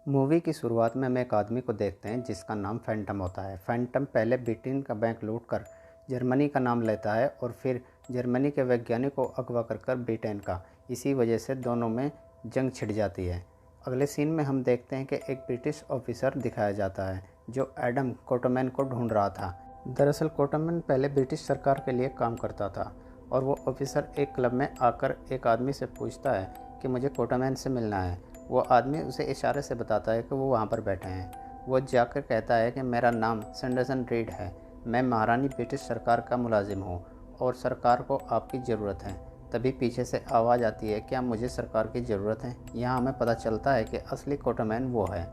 Movie की शुरुआत में हम एक आदमी को देखते हैं जिसका नाम फैंटम होता है। फैंटम पहले ब्रिटेन का बैंक लूटकर जर्मनी का नाम लेता है और फिर जर्मनी के वैज्ञानिक को अगवा कर ब्रिटेन का। इसी वजह से दोनों में जंग छिड़ जाती है। अगले सीन में हम देखते हैं कि एक ब्रिटिश ऑफिसर दिखाया जाता है जो एडम कोटमैन को ढूंढ रहा था। दरअसल कोटमैन पहले ब्रिटिश सरकार के लिए काम करता था और वो ऑफिसर एक क्लब में आकर एक आदमी से पूछता है कि मुझे कोटमैन से मिलना है। वो आदमी उसे इशारे से बताता है कि वो वहाँ पर बैठे हैं। वो जाकर कहता है कि मेरा नाम सैंडरसन रीड है, मैं महारानी ब्रिटिश सरकार का मुलाजिम हूँ और सरकार को आपकी ज़रूरत है। तभी पीछे से आवाज़ आती है, क्या मुझे सरकार की ज़रूरत है? यहाँ हमें पता चलता है कि असली कोटमैन वो है।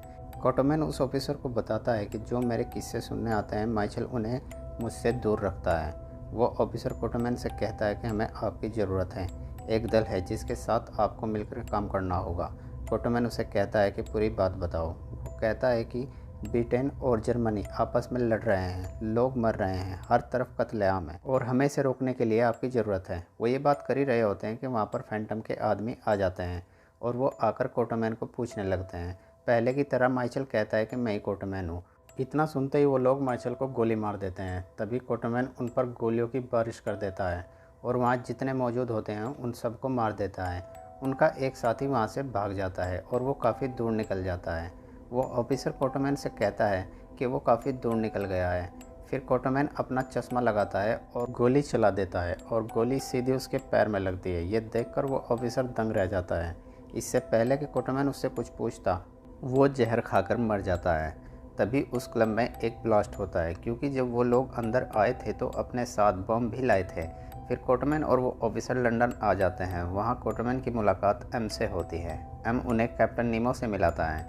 कोटमैन उस ऑफिसर को बताता है कि जो मेरे किस्से सुनने आते हैं माइचल उन्हें मुझसे दूर रखता है। वो ऑफिसर कोटमैन से कहता है कि हमें आपकी ज़रूरत है, एक दल है जिसके साथ आपको मिलकर काम करना होगा। कोटमैन उसे कहता है कि पूरी बात बताओ। वो कहता है कि ब्रिटेन और जर्मनी आपस में लड़ रहे हैं, लोग मर रहे हैं, हर तरफ कत्लेआम है और हमें इसे रोकने के लिए आपकी ज़रूरत है। वो ये बात कर ही रहे होते हैं कि वहाँ पर फैंटम के आदमी आ जाते हैं और वो आकर कोटमैन को पूछने लगते हैं। पहले की तरह माइचल कहता है कि मैं ही कोटमैन हूँ। इतना सुनते ही वो लोग माइचल को गोली मार देते हैं। तभी कोटमैन उन पर गोलियों की बारिश कर देता है और वहाँ जितने मौजूद होते हैं उन सबको मार देता है। उनका एक साथी वहाँ से भाग जाता है और वो काफ़ी दूर निकल जाता है। वो ऑफिसर कोटमैन से कहता है कि वो काफ़ी दूर निकल गया है। फिर कोटमैन अपना चश्मा लगाता है और गोली चला देता है और गोली सीधे उसके पैर में लगती है। ये देखकर वो ऑफिसर दंग रह जाता है। इससे पहले कि कोटमैन उससे कुछ पूछता, वो जहर खाकर मर जाता है। तभी उस क्लब में एक ब्लास्ट होता है क्योंकि जब वो लोग अंदर आए थे तो अपने साथ बम भी लाए थे। फिर कोटमैन और वो ऑफिसर लंदन आ जाते हैं। वहाँ कोटमैन की मुलाकात एम से होती है। एम उन्हें कैप्टन नीमो से मिलाता है।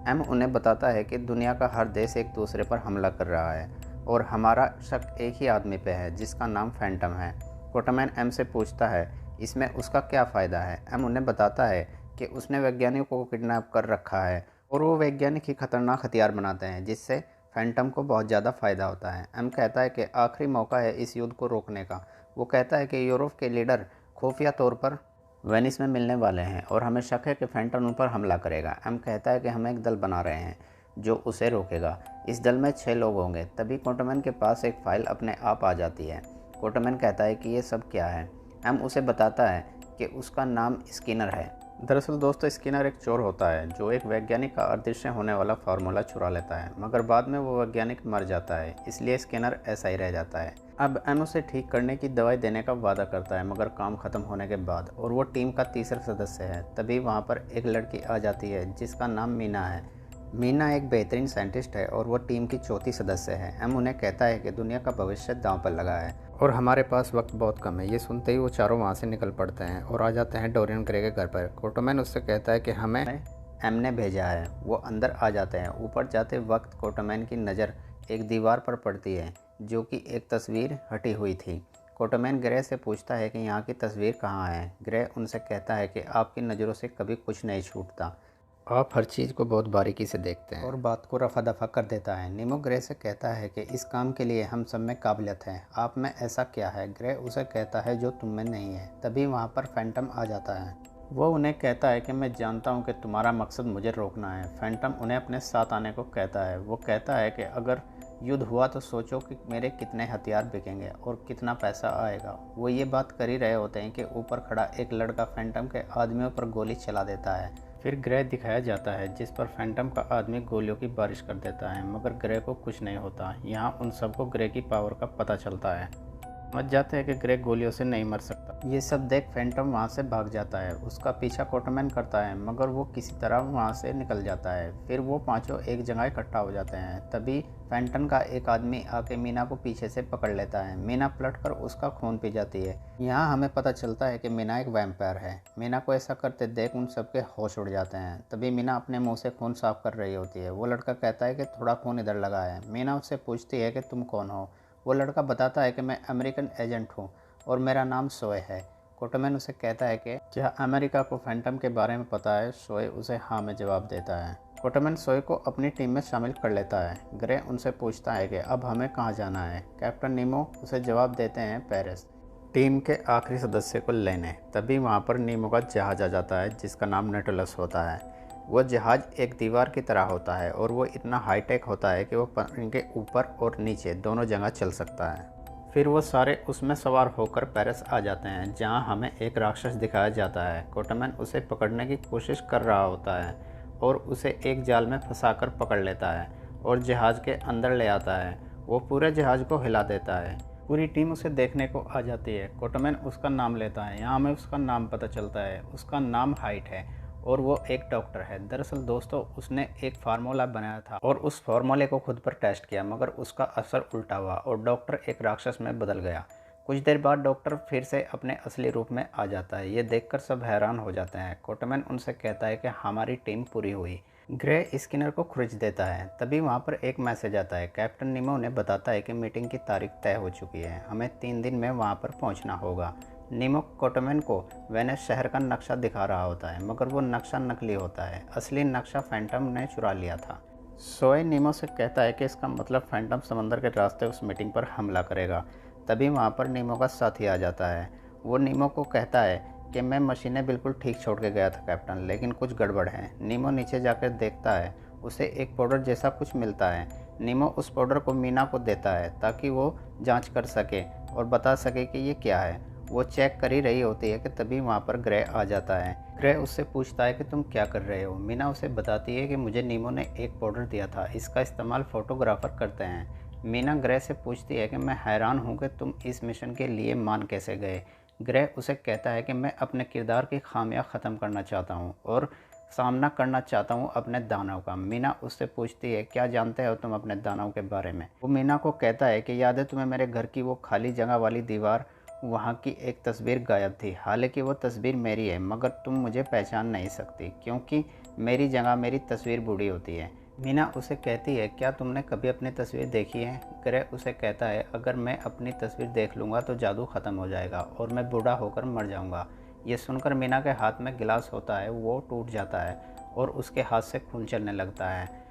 एम उन्हें बताता है कि दुनिया का हर देश एक दूसरे पर हमला कर रहा है और हमारा शक एक ही आदमी पे है जिसका नाम फैंटम है। कोटमैन एम से पूछता है इसमें उसका क्या फ़ायदा है। एम उन्हें बताता है कि उसने वैज्ञानिकों को किडनैप कर रखा है और वो वैज्ञानिक ही खतरनाक हथियार बनाते हैं जिससे फैंटम को बहुत ज़्यादा फ़ायदा होता है। एम कहता है कि आखिरी मौका है इस युद्ध को रोकने का। वो कहता है कि यूरोप के लीडर खुफिया तौर पर वेनिस में मिलने वाले हैं और हमें शक है कि फैंटम उन पर हमला करेगा। एम कहता है कि हम एक दल बना रहे हैं जो उसे रोकेगा। इस दल में 6 लोग होंगे। तभी कोटमैन के पास एक फ़ाइल अपने आप आ जाती है। कोटमैन कहता है कि ये सब क्या है। एम उसे बताता है कि उसका नाम स्किनर है। दरअसल दोस्तों स्किनर एक चोर होता है जो एक वैज्ञानिक का अदृश्य होने वाला फार्मूला चुरा लेता है, मगर बाद में वो वैज्ञानिक मर जाता है, इसलिए स्किनर ऐसा ही रह जाता है। अब एम उसे ठीक करने की दवाई देने का वादा करता है मगर काम खत्म होने के बाद, और वो टीम का तीसरा सदस्य है। तभी वहाँ पर एक लड़की आ जाती है जिसका नाम मीना है। मीना एक बेहतरीन साइंटिस्ट है और वो टीम की चौथी सदस्य है। एम उन्हें कहता है कि दुनिया का भविष्य दांव पर लगा है और हमारे पास वक्त बहुत कम है। ये सुनते ही वो चारों वहाँ से निकल पड़ते हैं और आ जाते हैं डोरियन ग्रे के घर पर। कोटमैन उससे कहता है कि हमें एम ने भेजा है। वो अंदर आ जाते हैं। ऊपर जाते वक्त कोटमैन की नज़र एक दीवार पर पड़ती है जो कि एक तस्वीर हटी हुई थी। कोटमैन ग्रे से पूछता है कि यहाँ की तस्वीर कहाँ है। ग्रे उनसे कहता है कि आपकी नज़रों से कभी कुछ नहीं छूटता, आप हर चीज़ को बहुत बारीकी से देखते हैं, और बात को रफा दफा कर देता है। नीमो ग्रे से कहता है कि इस काम के लिए हम सब में काबिलियत है, आप में ऐसा क्या है। ग्रे उसे कहता है जो तुम में नहीं है। तभी वहाँ पर फैंटम आ जाता है। वो उन्हें कहता है कि मैं जानता हूँ कि तुम्हारा मकसद मुझे रोकना है। फैंटम उन्हें अपने साथ आने को कहता है। वो कहता है कि अगर युद्ध हुआ तो सोचो कि मेरे कितने हथियार बिकेंगे और कितना पैसा आएगा। वो ये बात कर ही रहे होते हैं कि ऊपर खड़ा एक लड़का फैंटम के आदमियों पर गोली चला देता है। फिर ग्रे दिखाया जाता है जिस पर फैंटम का आदमी गोलियों की बारिश कर देता है, मगर ग्रे को कुछ नहीं होता। यहाँ उन सबको ग्रे की पावर का पता चलता है। समझ जाते हैं कि ग्रे गोलियों से नहीं मर सकता। ये सब देख फैंटम वहाँ से भाग जाता है। उसका पीछा कोटमैन करता है मगर वो किसी तरह वहाँ से निकल जाता है। फिर वो पांचों एक जगह इकट्ठा हो जाते हैं। तभी फैंटम का एक आदमी आके मीना को पीछे से पकड़ लेता है। मीना पलटकर उसका खून पी जाती है। यहाँ हमें पता चलता है कि मीना एक वैम्पायर है। मीना को ऐसा करते देख उन सबके होश उड़ जाते हैं। तभी मीना अपने मुँह से खून साफ कर रही होती है। वो लड़का कहता है कि थोड़ा खून इधर लगा है। मीना उससे पूछती है कि तुम कौन हो। वो लड़का बताता है कि मैं अमेरिकन एजेंट हूँ और मेरा नाम सोए है। कोटमैन उसे कहता है कि क्या अमेरिका को फैंटम के बारे में पता है। सोए उसे हाँ में जवाब देता है। कोटमैन सोए को अपनी टीम में शामिल कर लेता है। ग्रे उनसे पूछता है कि अब हमें कहाँ जाना है। कैप्टन नीमो उसे जवाब देते हैं पेरिस, टीम के आखिरी सदस्य को लेने। तभी वहाँ पर नीमो का जहाज आ जाता है जिसका नाम नेटुलस होता है। वो जहाज़ एक दीवार की तरह होता है और वो इतना हाईटेक होता है कि वो पानी के ऊपर और नीचे दोनों जगह चल सकता है। फिर वो सारे उसमें सवार होकर पेरिस आ जाते हैं, जहाँ हमें एक राक्षस दिखाया जाता है। कोटमैन उसे पकड़ने की कोशिश कर रहा होता है और उसे एक जाल में फंसाकर पकड़ लेता है और जहाज़ के अंदर ले आता है। वो पूरे जहाज़ को हिला देता है। पूरी टीम उसे देखने को आ जाती है। कोटमैन उसका नाम लेता है। यहाँ हमें उसका नाम पता चलता है। उसका नाम हाइट है और वो एक डॉक्टर है। दरअसल दोस्तों, उसने एक फार्मूला बनाया था और उस फार्मूले को खुद पर टेस्ट किया, मगर उसका असर उल्टा हुआ और डॉक्टर एक राक्षस में बदल गया। कुछ देर बाद डॉक्टर फिर से अपने असली रूप में आ जाता है। ये देखकर सब हैरान हो जाते हैं। कोटमैन उनसे कहता है कि हमारी टीम पूरी हुई। ग्रे स्किनर को खुर्च देता है। तभी वहाँ पर एक मैसेज आता है। कैप्टन नीमो ने बताता है कि मीटिंग की तारीख तय हो चुकी है, हमें 3 दिन में वहाँ पर पहुँचना होगा। नीमो कोटमैन को वेनिस शहर का नक्शा दिखा रहा होता है, मगर वो नक्शा नकली होता है। असली नक्शा फैंटम ने चुरा लिया था। सोए नीमो से कहता है कि इसका मतलब फैंटम समंदर के रास्ते उस मीटिंग पर हमला करेगा। तभी वहाँ पर नीमो का साथी आ जाता है। वो नीमो को कहता है कि मैं मशीनें बिल्कुल ठीक छोड़ के गया था कैप्टन, लेकिन कुछ गड़बड़ है। नीमो नीचे जाकर देखता है, उसे एक पाउडर जैसा कुछ मिलता है। नीमो उस पाउडर को मीना को देता है ताकि वो जांच कर सके और बता सके कि ये क्या है। वो चेक कर ही रही होती है कि तभी वहाँ पर ग्रे आ जाता है। ग्रे उससे पूछता है कि तुम क्या कर रहे हो। मीना उसे बताती है कि मुझे नीमो ने एक पाउडर दिया था, इसका इस्तेमाल फोटोग्राफर करते हैं। मीना ग्रे से पूछती है कि मैं हैरान हूँ कि तुम इस मिशन के लिए मान कैसे गए। ग्रे उसे कहता है कि मैं अपने किरदार की खामियां ख़त्म करना चाहता हूँ और सामना करना चाहता हूँ अपने दानव का। मीना उससे पूछती है क्या जानते हो तुम अपने दानव के बारे में। वो मीना को कहता है कि याद है तुम्हें मेरे घर की वो खाली जगह वाली दीवार, वहाँ की एक तस्वीर गायब थी। हालांकि वो तस्वीर मेरी है, मगर तुम मुझे पहचान नहीं सकती क्योंकि मेरी जगह मेरी तस्वीर बूढ़ी होती है। मीना उसे कहती है क्या तुमने कभी अपनी तस्वीर देखी है। ग्रे उसे कहता है अगर मैं अपनी तस्वीर देख लूँगा तो जादू ख़त्म हो जाएगा और मैं बूढ़ा होकर मर जाऊँगा। ये सुनकर मीना के हाथ में गिलास होता है, वो टूट जाता है और उसके हाथ से खून चलने लगता है।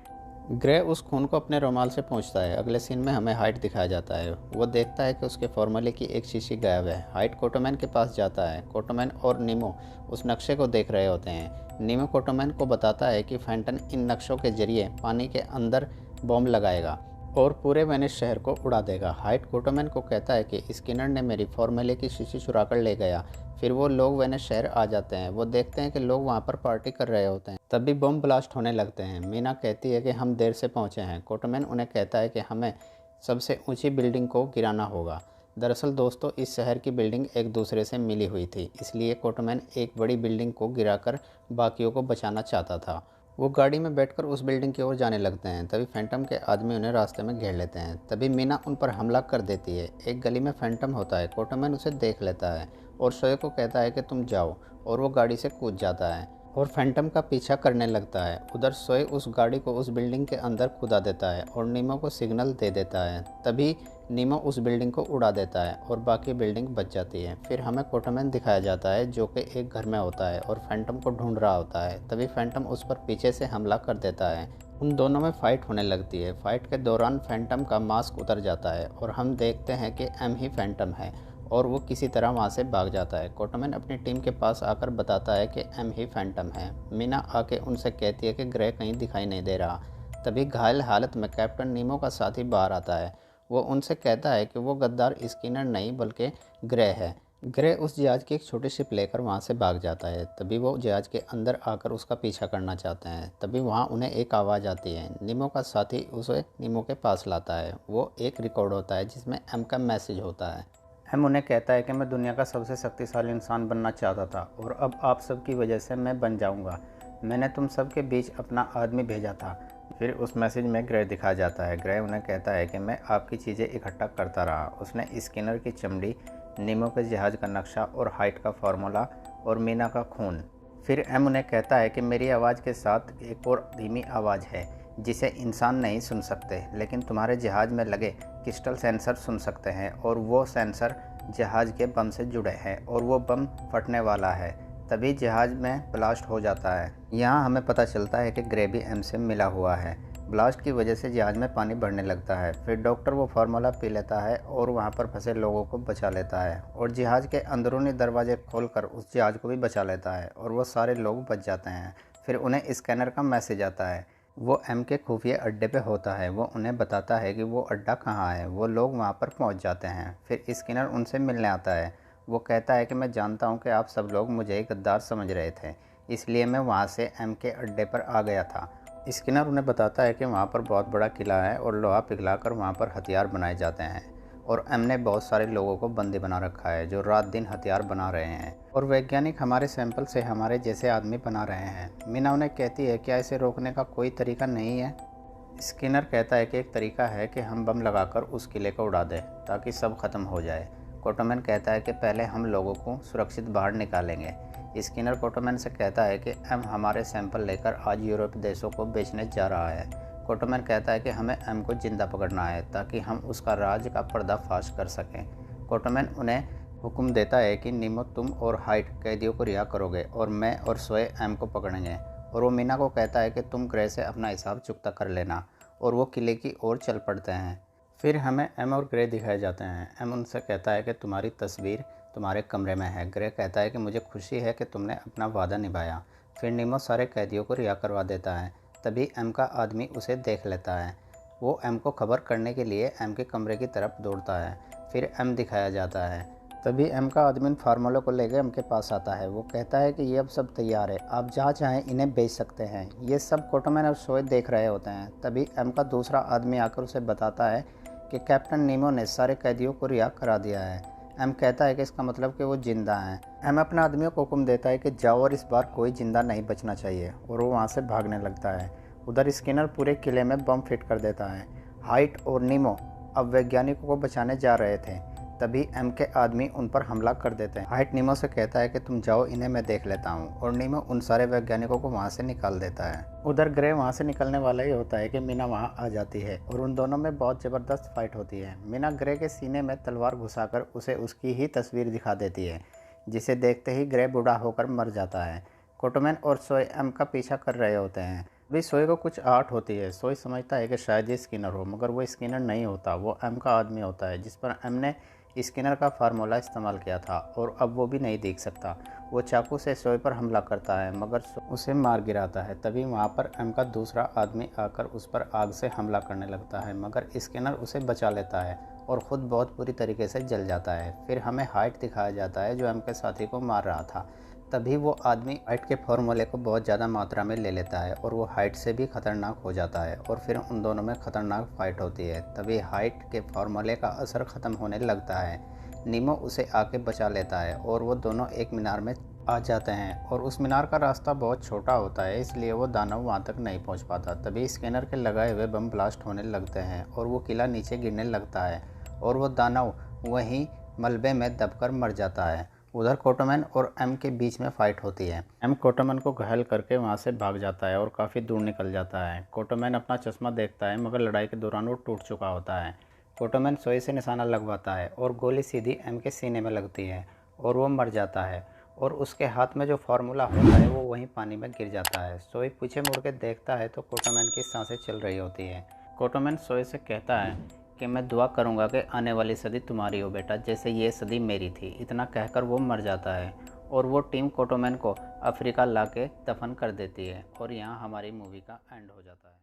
ग्रे उस खून को अपने रुमाल से पोंछता है। अगले सीन में हमें हाइट दिखाया जाता है। वो देखता है कि उसके फॉर्मूले की एक शीशी गायब है। हाइट कोटमैन के पास जाता है। कोटमैन और नीमो उस नक्शे को देख रहे होते हैं। नीमो कोटमैन को बताता है कि फैंटन इन नक्शों के जरिए पानी के अंदर बॉम्ब लगाएगा और पूरे वेनिस शहर को उड़ा देगा। हाइट कोटमैन को कहता है कि स्किनर ने मेरी फॉर्मूले की शीशी चुरा कर ले गया। फिर वो लोग वेनिस शहर आ जाते हैं। वो देखते हैं कि लोग वहाँ पर पार्टी कर रहे होते हैं। तभी बम ब्लास्ट होने लगते हैं। मीना कहती है कि हम देर से पहुँचे हैं। कोटमैन उन्हें कहता है कि हमें सबसे ऊंची बिल्डिंग को गिराना होगा। दरअसल दोस्तों, इस शहर की बिल्डिंग एक दूसरे से मिली हुई थी, इसलिए कोटमैन एक बड़ी बिल्डिंग को गिराकर बाकियों को बचाना चाहता था। वो गाड़ी में बैठकर उस बिल्डिंग की ओर जाने लगते हैं। तभी फैंटम के आदमी उन्हें रास्ते में घेर लेते हैं। तभी मीना उन पर हमला कर देती है। एक गली में फैंटम होता है। कोटमैन उसे देख लेता है और शोए को कहता है कि तुम जाओ, और वो गाड़ी से कूद जाता है और फैंटम का पीछा करने लगता है। उधर सोए उस गाड़ी को उस बिल्डिंग के अंदर कूदा देता है और नीमो को सिग्नल दे देता है। तभी नीमो उस बिल्डिंग को उड़ा देता है और बाकी बिल्डिंग बच जाती है। फिर हमें कोटमैन दिखाया जाता है जो कि एक घर में होता है और फैंटम को ढूंढ रहा होता है। तभी फैंटम उस पर पीछे से हमला कर देता है। उन दोनों में फाइट होने लगती है। फाइट के दौरान फैंटम का मास्क उतर जाता है और हम देखते हैं कि एम ही फैंटम है और वो किसी तरह वहाँ से भाग जाता है। कोटमैन अपनी टीम के पास आकर बताता है कि एम ही फैंटम है। मीना आके उनसे कहती है कि ग्रे कहीं दिखाई नहीं दे रहा। तभी घायल हालत में कैप्टन नीमो का साथी बाहर आता है। वो उनसे कहता है कि वो गद्दार स्किनर नहीं बल्कि ग्रे है। ग्रे उस जहाज़ की एक छोटी शिप लेकर वहाँ से भाग जाता है। तभी वो जहाज़ के अंदर आकर उसका पीछा करना चाहते हैं। तभी वहाँ उन्हें एक आवाज़ आती है। नीमो का साथी उसे नीमो के पास लाता है। वो एक रिकॉर्ड होता है जिसमें एम का मैसेज होता है। एम उन्हें कहता है कि मैं दुनिया का सबसे शक्तिशाली इंसान बनना चाहता था और अब आप सब की वजह से मैं बन जाऊंगा। मैंने तुम सब के बीच अपना आदमी भेजा था। फिर उस मैसेज में ग्रे दिखाया जाता है। ग्रे उन्हें कहता है कि मैं आपकी चीज़ें इकट्ठा करता रहा। उसने स्किनर की चमड़ी, नीमो के जहाज़ का नक्शा और हाइट का फार्मूला और मीना का खून। फिर एम उन्हें कहता है कि मेरी आवाज़ के साथ एक और धीमी आवाज़ है जिसे इंसान नहीं सुन सकते, लेकिन तुम्हारे जहाज़ में लगे क्रिस्टल सेंसर सुन सकते हैं और वो सेंसर जहाज़ के बम से जुड़े हैं और वो बम फटने वाला है। तभी जहाज़ में ब्लास्ट हो जाता है। यहाँ हमें पता चलता है कि ग्रे भी एम से मिला हुआ है। ब्लास्ट की वजह से जहाज़ में पानी बढ़ने लगता है। फिर डॉक्टर वो फार्मूला पी लेता है और वहाँ पर फंसे लोगों को बचा लेता है और जहाज़ के अंदरूनी दरवाजे खोलकर उस जहाज़ को भी बचा लेता है और वो सारे लोग बच जाते हैं। फिर उन्हें स्कैनर का मैसेज आता है। वो एम के खुफिया अड्डे पे होता है। वो उन्हें बताता है कि वो अड्डा कहाँ है। वो लोग वहाँ पर पहुँच जाते हैं। फिर स्कैनर उनसे मिलने आता है। वो कहता है कि मैं जानता हूँ कि आप सब लोग मुझे एक गद्दार समझ रहे थे, इसलिए मैं वहाँ से एम के अड्डे पर आ गया था। स्किनर उन्हें बताता है कि वहाँ पर बहुत बड़ा किला है और लोहा पिघलाकर वहाँ पर हथियार बनाए जाते हैं और एम ने बहुत सारे लोगों को बंदी बना रखा है जो रात दिन हथियार बना रहे हैं और वैज्ञानिक हमारे सैंपल से हमारे जैसे आदमी बना रहे हैं। मीना उन्हें कहती है क्या इसे रोकने का कोई तरीका नहीं है। स्किनर कहता है कि एक तरीका है कि हम बम लगाकर उस किले को उड़ा दें ताकि सब खत्म हो जाए। कोटोमैन कहता है कि पहले हम लोगों को सुरक्षित बाहर निकालेंगे। स्किनर कोटोमैन से कहता है कि एम हमारे सैंपल लेकर आज यूरोप देशों को बेचने जा रहा है। कोटोमैन कहता है कि हमें एम को जिंदा पकड़ना है ताकि हम उसका राज का पर्दाफाश कर सकें। कोटोमैन उन्हें हुक्म देता है कि नीमो तुम और हाइट कैदियों को रिहा करोगे और मैं और सोए एम को पकड़ेंगे। और वो मीना को कहता है कि तुम ग्रे से अपना हिसाब चुकता कर लेना और वो किले की ओर चल पड़ते हैं। फिर हमें एम और ग्रे दिखाए जाते हैं। एम उनसे कहता है कि तुम्हारी तस्वीर तुम्हारे कमरे में है। ग्रे कहता है कि मुझे खुशी है कि तुमने अपना वादा निभाया। फिर नीमो सारे कैदियों को रिहा करवा देता है। तभी एम का आदमी उसे देख लेता है। वो एम को खबर करने के लिए एम के कमरे की तरफ दौड़ता है। फिर एम दिखाया जाता है। तभी एम का आदमी फार्मूले को लेकर एम के पास आता है। वो कहता है कि ये अब सब तैयार है, आप जहाँ चाहें इन्हें बेच सकते हैं। ये सब कोटोमैन और सोए देख रहे होते हैं। तभी एम का दूसरा आदमी आकर उसे बताता है कि कैप्टन नीमो ने सारे कैदियों को रिहा करा दिया है। एम कहता है कि इसका मतलब कि वो जिंदा हैं। एम अपने आदमियों को हुक्म देता है कि जाओ और इस बार कोई जिंदा नहीं बचना चाहिए और वो वहाँ से भागने लगता है। उधर स्किनर पूरे किले में बम फिट कर देता है। हाइट और नीमो अब वैज्ञानिकों को बचाने जा रहे थे। तभी एम के आदमी उन पर हमला कर देते हैं। हाइट नीमो से कहता है कि तुम जाओ, इन्हें मैं देख लेता हूँ और नीमो उन सारे वैज्ञानिकों को वहाँ से निकाल देता है। उधर ग्रे वहाँ से निकलने वाला ही होता है कि मीना वहाँ आ जाती है और उन दोनों में बहुत ज़बरदस्त फाइट होती है। मीना ग्रे के सीने में तलवार घुसाकर उसे उसकी ही तस्वीर दिखा देती है, जिसे देखते ही ग्रे बूढ़ा होकर मर जाता है। कोटोमैन और सोए एम का पीछा कर रहे होते हैं। अभी सोए को कुछ आहट होती है। सोए समझता है कि शायद ये स्किनर हो, मगर वो स्किनर नहीं होता, वो एम का आदमी होता है जिस पर एम ने स्किनर का फार्मूला इस्तेमाल किया था और अब वो भी नहीं दिख सकता। वो चाकू से सोए पर हमला करता है मगर उसे मार गिराता है। तभी वहाँ पर एम का दूसरा आदमी आकर उस पर आग से हमला करने लगता है मगर स्किनर उसे बचा लेता है और ख़ुद बहुत बुरी तरीके से जल जाता है। फिर हमें हाइट दिखाया जाता है जो एम के साथी को मार रहा था। तभी वो आदमी हाइट के फार्मूले को बहुत ज़्यादा मात्रा में ले लेता है और वो हाइट से भी ख़तरनाक हो जाता है और फिर उन दोनों में ख़तरनाक फाइट होती है। तभी हाइट के फार्मूले का असर ख़त्म होने लगता है। नीमो उसे आके बचा लेता है और वो दोनों एक मीनार में आ जाते हैं और उस मीनार का रास्ता बहुत छोटा होता है, इसलिए वो दानव वहाँ तक नहीं पहुँच पाता। तभी स्कैनर के लगाए हुए बम ब्लास्ट होने लगते हैं और वो किला नीचे गिरने लगता है और वो दानव वहीं मलबे में दबकर मर जाता है। उधर कोटोमैन और एम के बीच में फाइट होती है। एम कोटोमैन को घायल करके वहाँ से भाग जाता है और काफ़ी दूर निकल जाता है। कोटोमैन अपना चश्मा देखता है मगर लड़ाई के दौरान वो टूट चुका होता है। कोटोमैन सोए से निशाना लगवाता है और गोली सीधी एम के सीने में लगती है और वो मर जाता है और उसके हाथ में जो फार्मूला होता है वो वहीं पानी में गिर जाता है। सोए पीछे मुड़ के देखता है तो कोटोमैन की सांसें चल रही होती है। कोटोमैन सोए से कहता है कि मैं दुआ करूंगा कि आने वाली सदी तुम्हारी हो बेटा, जैसे ये सदी मेरी थी। इतना कहकर वो मर जाता है और वो टीम कोटोमैन को अफ्रीका ला के दफन कर देती है और यहाँ हमारी मूवी का एंड हो जाता है।